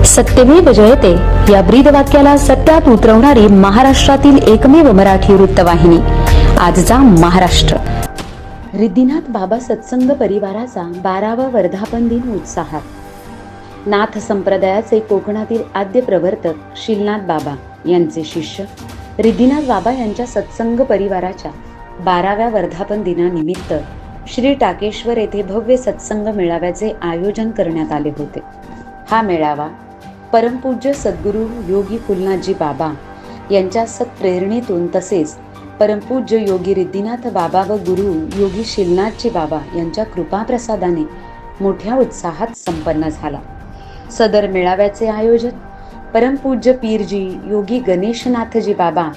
सत्यमेव जयते या ब्रीदवाक्याला सत्यात उतरवणारी महाराष्ट्रातील एकमेव मराठी वृत्तवाहिनी आजचा महाराष्ट्र. रिद्धिनाथ बाबा सत्संग परिवाराचा 12वा वर्धापन दिन उत्साहात. नाथ संप्रदायाचे कोकणातील आद्य प्रवर्तक शीलनाथ बाबा यांचे शिष्य रिद्धिनाथ बाबा यांच्या सत्संग परिवाराच्या 12व्या वर्धापन दिनानिमित्त श्री टाकेश्वर येथे भव्य सत्संग मेळाव्याचे आयोजन करण्यात आले होते. हा मेळावा परमपूज्य सद्गुरू योगी फुलनाथजी बाबा यांच्या सत्प्रेरणेतून तसेच परमपूज्य योगी रिद्धिनाथ बाबा व गुरु योगी शीलनाथजी बाबा यांच्या कृपाप्रसादाने मोठ्या उत्साहात संपन्न झाला. सदर मेळाव्याचे आयोजन परमपूज्य पीरजी योगी गणेशनाथजी बाबा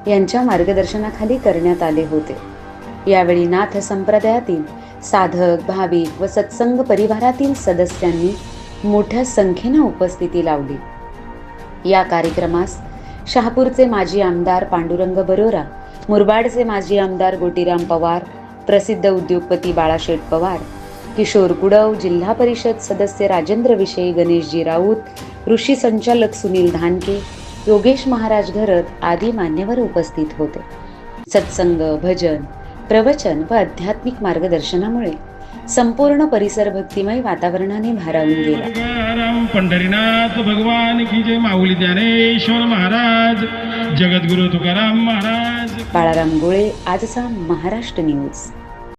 यांच्या मार्गदर्शनाखाली करण्यात आले होते. यावेळी नाथ संप्रदायातील साधक, भाविक व सत्संग परिवारातील सदस्यांनी मोठ्या संख्येने उपस्थिती लावली. या कार्यक्रमास शहापूरचे माजी आमदार पांडुरंग बरोरा, मुरबाडचे माजी आमदार गोटीराम पवार, प्रसिद्ध उद्योगपती बाळाशेठ पवार, किशोर कुडव, जिल्हा परिषद सदस्य राजेंद्र विषय, गणेशजी राऊत, ऋषी संचालक सुनील धानके, योगेश महाराज घरत आदी मान्यवर उपस्थित होते. सत्संग, भजन, प्रवचन व आध्यात्मिक मार्गदर्शनामुळे संपूर्ण परिसर भक्तिमय वातावरणाने भारावून गेला. पंढरीनाथ भगवान की जय. माऊली ज्ञानेश्वर महाराज, जगद्गुरु तुकाराम महाराज. बाळाराम गोळे, आजचा महाराष्ट्र न्यूज.